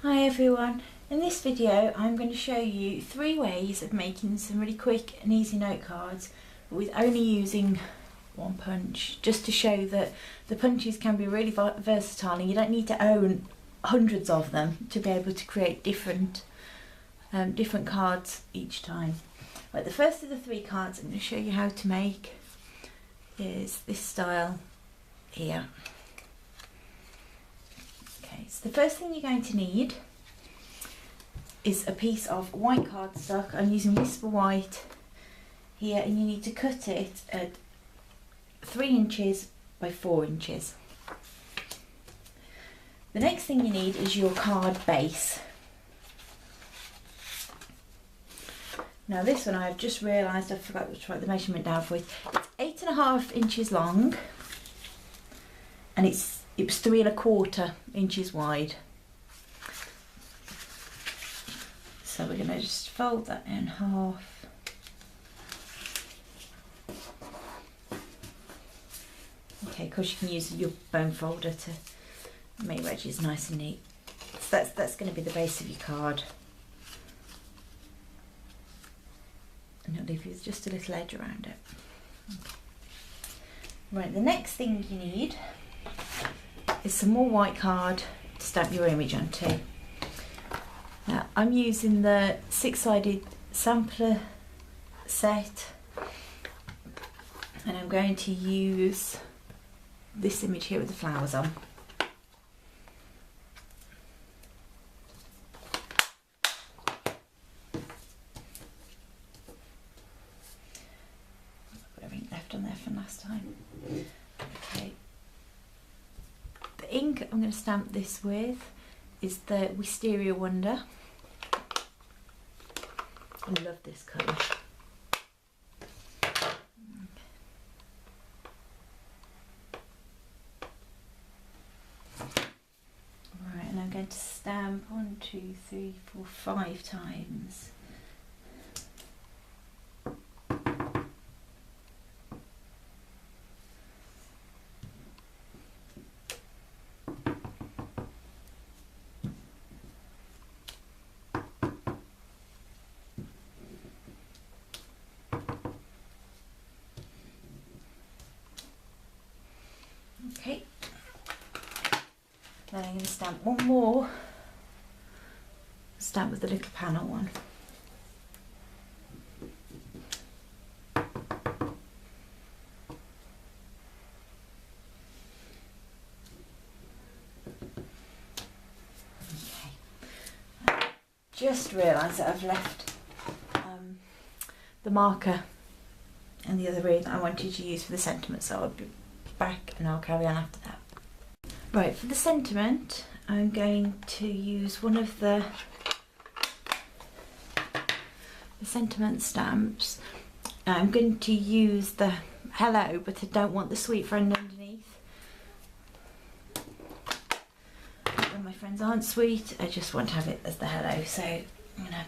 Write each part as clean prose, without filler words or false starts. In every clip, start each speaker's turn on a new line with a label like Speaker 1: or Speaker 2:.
Speaker 1: Hi everyone, in this video I'm going to show you 3 ways of making some really quick and easy note cards with only using one punch, just to show that the punches can be really versatile and you don't need to own hundreds of them to be able to create different cards each time. Right, the first of the 3 cards I'm going to show you how to make is this style here. So the first thing you're going to need is a piece of white cardstock. I'm using Whisper White here, and you need to cut it at 3 inches by 4 inches. The next thing you need is your card base. Now this one I've just realised I forgot to write the measurement down for it. It's 8.5 inches long and it was 3 1/4 inches wide. So we're going to just fold that in half. Okay, of course you can use your bone folder to make your edges nice and neat. So that's going to be the base of your card. And it'll leave you with just a little edge around it. Okay. Right, the next thing you need is some more white card to stamp your image onto. Now I'm using the 6-sided sampler set, and I'm going to use this image here with the flowers on. I've got everything left on there from last time. Okay. The ink I'm going to stamp this with is the Wisteria Wonder. I love this colour. Right, and I'm going to stamp 1, 2, 3, 4, 5 times. Okay, then I'm going to stamp one more stamp with the little panel one. Okay, I just realised that I've left the marker in the other room that I wanted to use for the sentiment, so I'll be back and I'll carry on after that. Right, for the sentiment I'm going to use one of the sentiment stamps. I'm going to use the hello, but I don't want the sweet friend underneath. When my friends aren't sweet, I just want to have it as the hello, so I'm gonna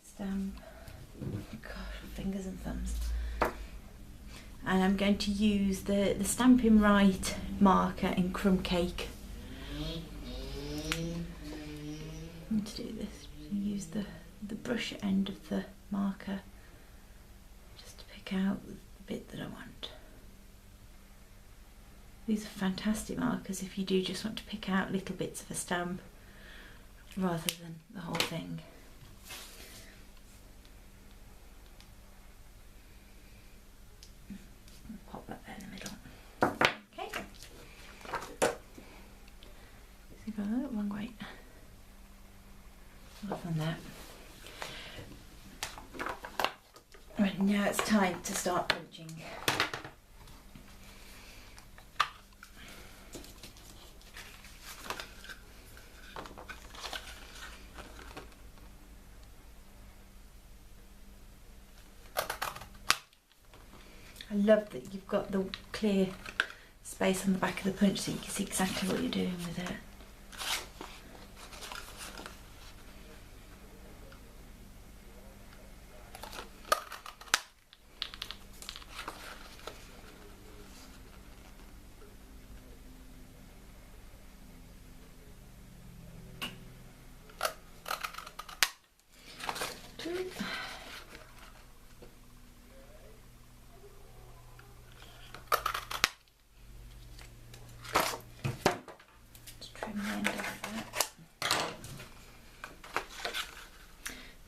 Speaker 1: stamp. Gosh, fingers and thumbs. And I'm going to use the Stampin' Right marker in Crumb Cake. And to do this, use the brush end of the marker just to pick out the bit that I want. These are fantastic markers if you do just want to pick out little bits of a stamp rather than the whole thing. Pop that there in the middle. Okay. So go wrong way. Off on that. Right, now it's time to start punching. I love that you've got the clear space on the back of the punch so you can see exactly what you're doing with it.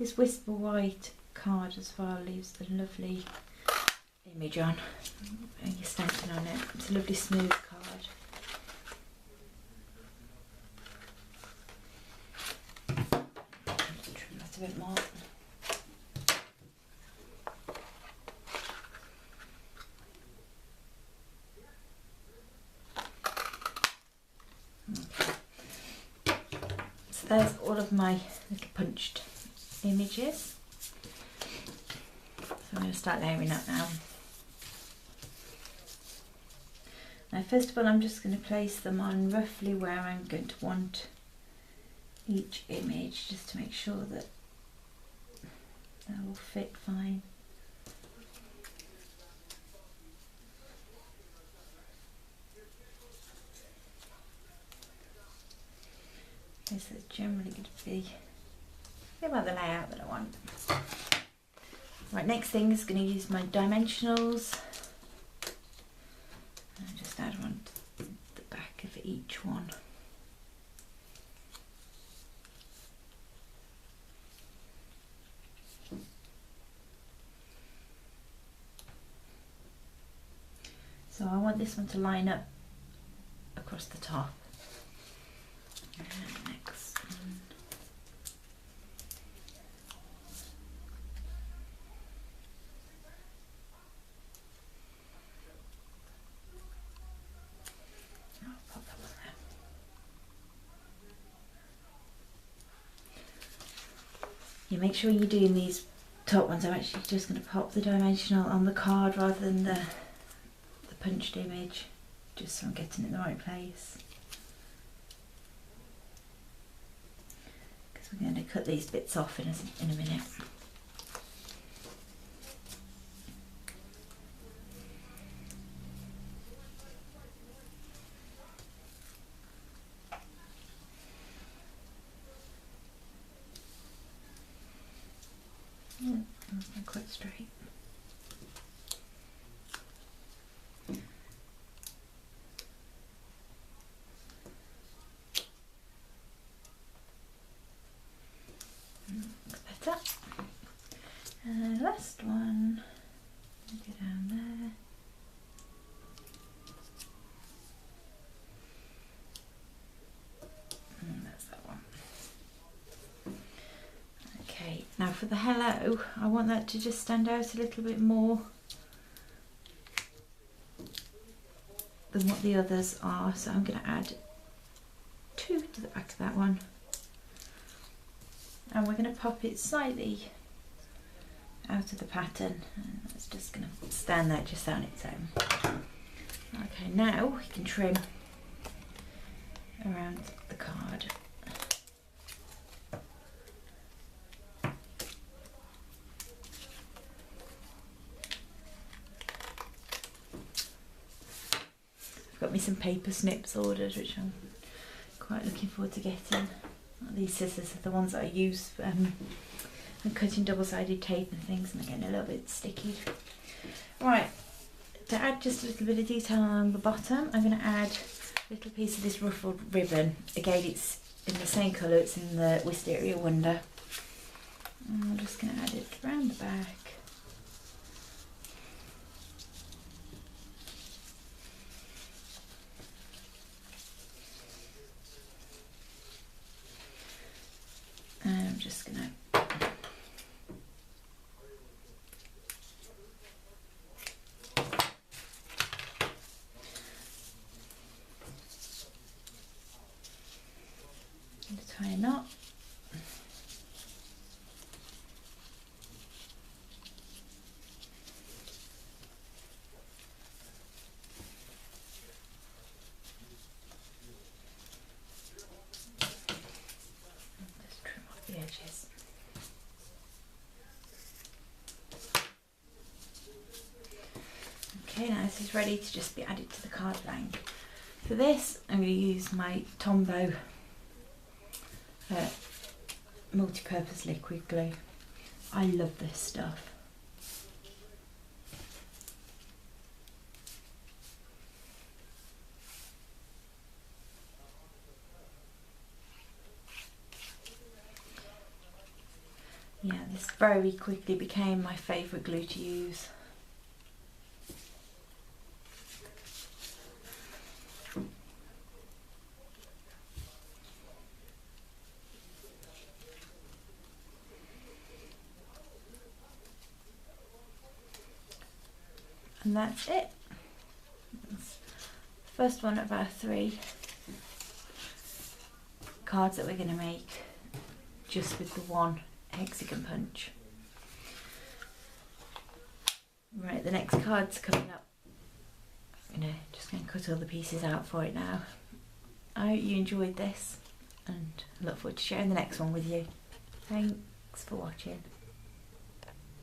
Speaker 1: This Whisper White card as well leaves a lovely image on, and you're stamping on it. It's a lovely smooth card. Trim that a bit more. So there's all of my little punched images. So I'm going to start layering up now. Now first of all, I'm just going to place them on roughly where I'm going to want each image, just to make sure that they will fit fine. This is generally going to be about the layout that I want. Right, next thing is going to use my Dimensionals. And just add one to the back of each one. So I want this one to line up across the top. And next one. I'll pop that one there. You make sure you're doing these top ones. I'm actually just going to pop the dimensional on the card rather than the punched image, just so I'm getting it in the right place. Because we're going to cut these bits off in a minute. That's not quite straight. Better. And last one, go down there. And that's that one. Okay, now for the hello, I want that to just stand out a little bit more than what the others are, so I'm going to add 2 to the back of that one. And we're going to pop it slightly out of the pattern, and it's just going to stand there just on its own. Okay, now we can trim around the card. I've got me some paper snips ordered, which I'm quite looking forward to getting. These scissors are the ones that I use for cutting double-sided tape and things, and they're getting a little bit sticky. Right, to add just a little bit of detail along the bottom, I'm going to add a little piece of this ruffled ribbon. Again, it's in the same colour, it's in the Wisteria Wonder. And I'm just going to add it around the back. And I'm just going to tie a knot. Just trim off the edges. Okay, now this is ready to just be added to the card blank. For this, I'm going to use my Tombow multi-purpose liquid glue. I love this stuff. Yeah, this very quickly became my favourite glue to use. And that's it. That's the first one of our 3 cards that we're going to make just with the one hexagon punch. Right, the next card's coming up. I'm just going to cut all the pieces out for it now. I hope you enjoyed this and I look forward to sharing the next one with you. Thanks for watching.